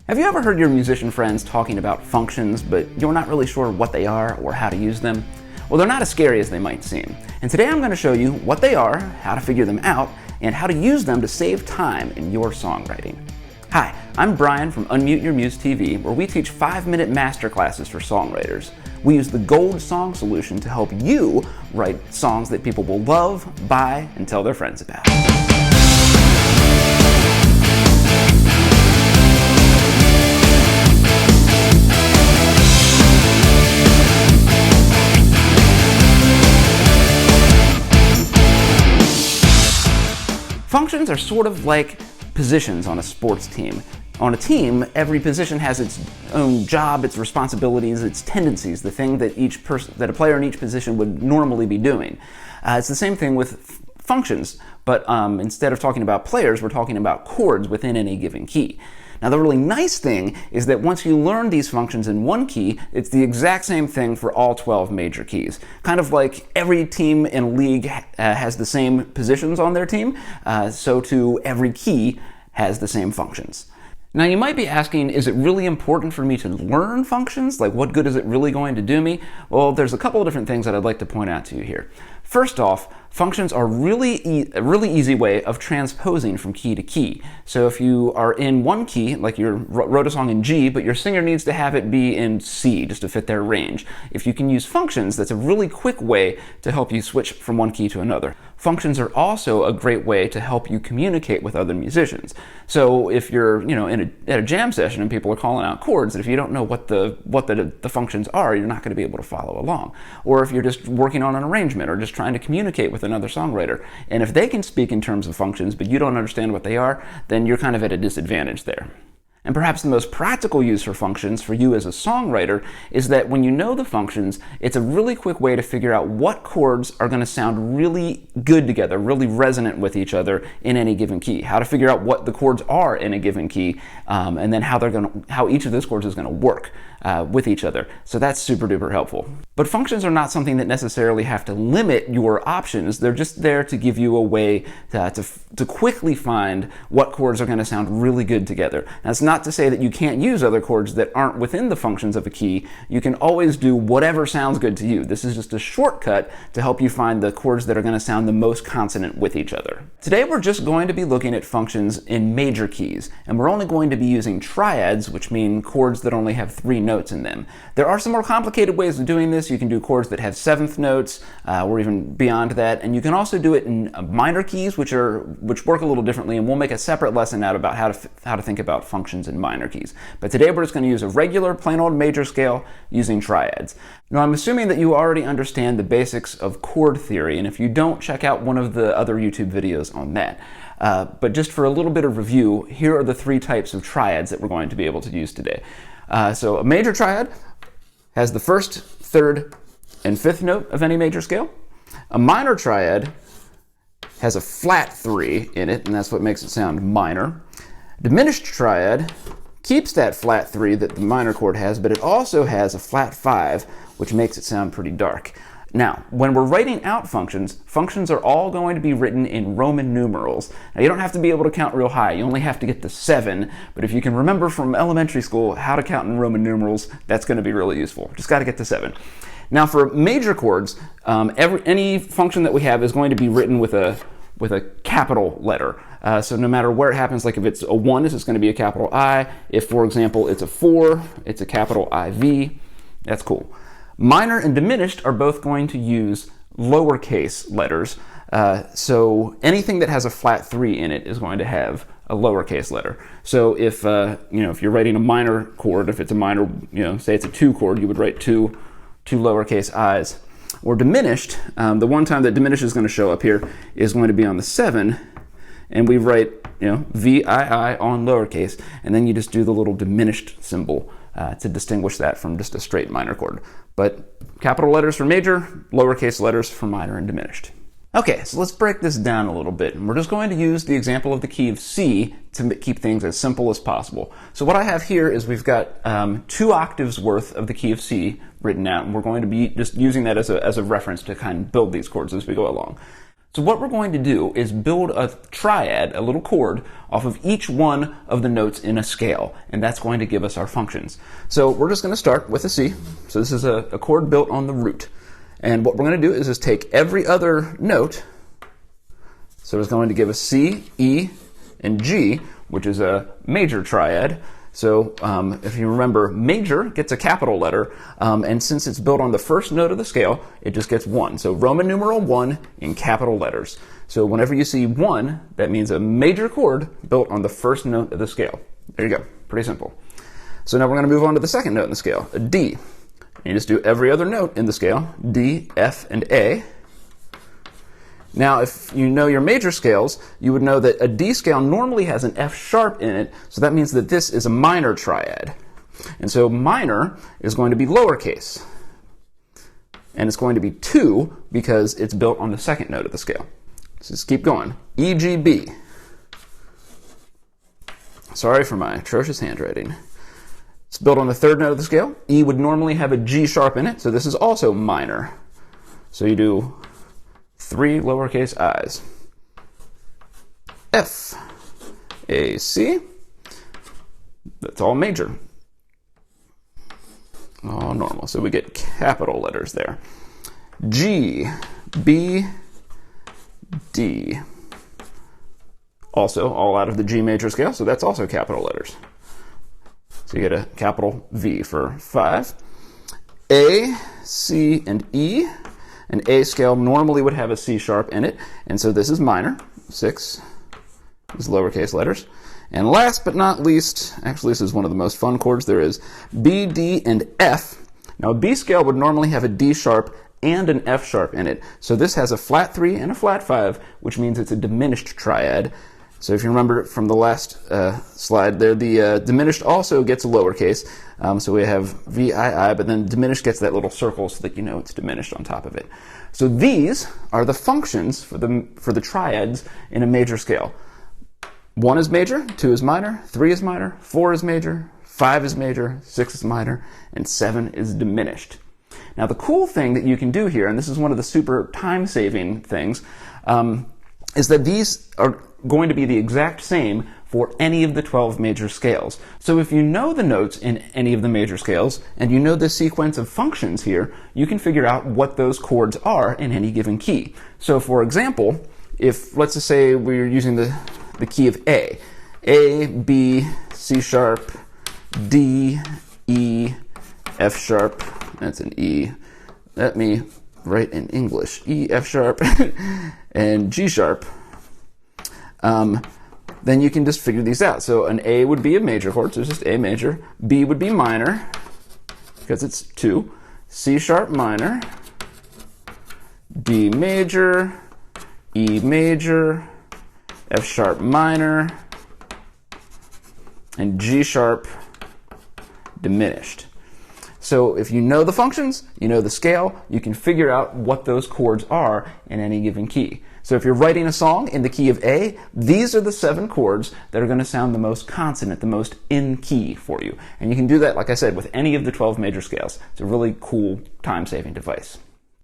Have you ever heard your musician friends talking about functions, but you're not really sure what they are or how to use them? Well, they're not as scary as they might seem. And today I'm going to show you what they are, how to figure them out, and how to use them to save time in your songwriting. Hi, I'm Brian from Unmute Your Muse TV, where we teach 5-minute masterclasses for songwriters. We use the Gold Song Solution to help you write songs that people will love, buy, and tell their friends about. Functions are sort of like positions on a sports team. On a team, every position has its own job, its responsibilities, its tendencies, the thing that that a player in each position would normally be doing. It's the same thing with functions, but instead of talking about players, we're talking about chords within any given key. Now, the really nice thing is that once you learn these functions in one key, it's the exact same thing for all 12 major keys. Kind of like every team in a league has the same positions on their team, so too every key has the same functions. Now, you might be asking, is it really important for me to learn functions? Like, what good is it really going to do me? Well, there's a couple of different things that I'd like to point out to you here. First off, functions are a really easy way of transposing from key to key. So if you are in one key, like you wrote a song in G, but your singer needs to have it be in C just to fit their range. If you can use functions, that's a really quick way to help you switch from one key to another. Functions are also a great way to help you communicate with other musicians. So if you're, at a jam session and people are calling out chords, and if you don't know what the functions are, you're not going to be able to follow along. Or if you're just working on an arrangement or just trying to communicate with another songwriter, and if they can speak in terms of functions but you don't understand what they are, then you're kind of at a disadvantage there. And perhaps the most practical use for functions for you as a songwriter is that when you know the functions, it's a really quick way to figure out what chords are going to sound really good together, really resonant with each other in any given key. How to figure out what the chords are in a given key, and then how each of those chords is going to work with each other. So that's super duper helpful. But functions are not something that necessarily have to limit your options. They're just there to give you a way to quickly find what chords are going to sound really good together. Now, it's not to say that you can't use other chords that aren't within the functions of a key. You can always do whatever sounds good to you. This is just a shortcut to help you find the chords that are going to sound the most consonant with each other. Today we're just going to be looking at functions in major keys, and we're only going to be using triads, which mean chords that only have 3 notes in them. There are some more complicated ways of doing this. You can do chords that have 7th notes, or even beyond that, and you can also do it in minor keys, which work a little differently, and we'll make a separate lesson out about how to think about functions in minor keys. But today we're just going to use a regular, plain old major scale using triads. Now, I'm assuming that you already understand the basics of chord theory, and if you don't, check out one of the other YouTube videos on that. But just for a little bit of review, here are the 3 types of triads that we're going to be able to use today. So a major triad has the 1st, 3rd, and 5th note of any major scale. A minor triad has a flat 3 in it, and that's what makes it sound minor. Diminished triad keeps that flat 3 that the minor chord has, but it also has a flat 5, which makes it sound pretty dark. Now, when we're writing out functions are all going to be written in Roman numerals. Now, you don't have to be able to count real high. You only have to get to 7, but if you can remember from elementary school how to count in Roman numerals, that's going to be really useful. Just got to get to 7. Now, for major chords, any function that we have is going to be written with a capital letter. So no matter where it happens, like if it's a 1, this is going to be a capital I. If, for example, it's a 4, it's a capital IV. That's cool. Minor and diminished are both going to use lowercase letters. So anything that has a flat 3 in it is going to have a lowercase letter. So if you're writing a minor chord, if it's a minor, say it's a 2 chord, you would write two lowercase i's. Or diminished, the one time that diminished is going to show up here is going to be on the 7, and we write VII on lowercase, and then you just do the little diminished symbol to distinguish that from just a straight minor chord. But capital letters for major, lowercase letters for minor and diminished. Okay, so let's break this down a little bit. And we're just going to use the example of the key of C to keep things as simple as possible. So what I have here is we've got 2 octaves worth of the key of C written out, and we're going to be just using that as a reference to kind of build these chords as we go along. So what we're going to do is build a triad, a little chord, off of each one of the notes in a scale, and that's going to give us our functions. So we're just going to start with a C. So this is a chord built on the root. And what we're going to do is just take every other note. So it's going to give us C, E, and G, which is a major triad. So if you remember, major gets a capital letter, and since it's built on the first note of the scale, it just gets 1. So Roman numeral 1 in capital letters. So whenever you see 1, that means a major chord built on the first note of the scale. There you go. Pretty simple. So now we're going to move on to the second note in the scale, a D. And you just do every other note in the scale, D, F, and A. Now, if you know your major scales, you would know that a D scale normally has an F sharp in it, so that means that this is a minor triad. And so minor is going to be lowercase. And it's going to be 2 because it's built on the second note of the scale. So just keep going. E, G, B. Sorry for my atrocious handwriting. It's built on the third note of the scale. E would normally have a G sharp in it, so this is also minor. So you do 3 lowercase i's. F, A, C. That's all major. All normal. So we get capital letters there. G, B, D. Also all out of the G major scale, so that's also capital letters. So you get a capital V for 5. A, C, and E. An A scale normally would have a C sharp in it, and so this is minor. 6 is lowercase letters. And last but not least, actually this is one of the most fun chords there is, B, D, and F. Now a B scale would normally have a D sharp and an F sharp in it. So this has a flat 3 and a flat 5, which means it's a diminished triad. So if you remember from the last slide there, the diminished also gets a lowercase. So we have VII, but then diminished gets that little circle so that you know it's diminished on top of it. So these are the functions for the triads in a major scale. 1 is major, 2 is minor, 3 is minor, 4 is major, 5 is major, 6 is minor, and 7 is diminished. Now the cool thing that you can do here, and this is one of the super time-saving things, is that these are going to be the exact same for any of the 12 major scales. So if you know the notes in any of the major scales, and you know the sequence of functions here, you can figure out what those chords are in any given key. So for example, if let's just say we're using the key of A, B, C sharp, D, E, F sharp, that's an E. Let me write in English, E, F sharp, and G sharp. Then you can just figure these out. So an A would be a major chord, so it's just A major. B would be minor, because it's 2. C sharp minor, D major, E major, F sharp minor, and G sharp diminished. So if you know the functions, you know the scale, you can figure out what those chords are in any given key. So if you're writing a song in the key of A, these are the 7 chords that are going to sound the most consonant, the most in key for you. And you can do that, like I said, with any of the 12 major scales. It's a really cool time-saving device.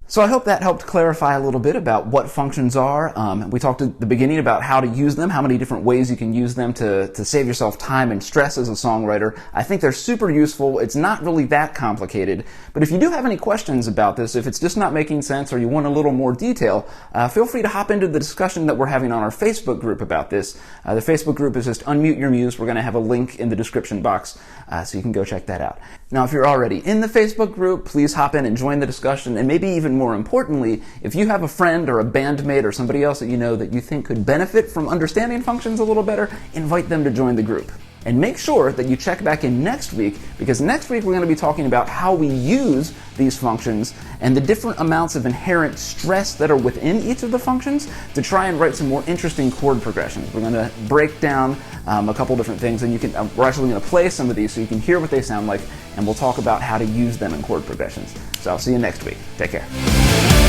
So I hope that helped clarify a little bit about what functions are. We talked at the beginning about how to use them, how many different ways you can use them to save yourself time and stress as a songwriter. I think they're super useful. It's not really that complicated. But if you do have any questions about this, if it's just not making sense or you want a little more detail, feel free to hop into the discussion that we're having on our Facebook group about this. The Facebook group is just Unmute Your Muse. We're going to have a link in the description box, so you can go check that out. Now, if you're already in the Facebook group, please hop in and join the discussion, and maybe even more importantly, if you have a friend or a bandmate or somebody else that you know that you think could benefit from understanding functions a little better, invite them to join the group. And make sure that you check back in next week, because next week we're going to be talking about how we use these functions and the different amounts of inherent stress that are within each of the functions to try and write some more interesting chord progressions. We're going to break down a couple different things, and we're actually going to play some of these so you can hear what they sound like, and we'll talk about how to use them in chord progressions. So I'll see you next week. Take care.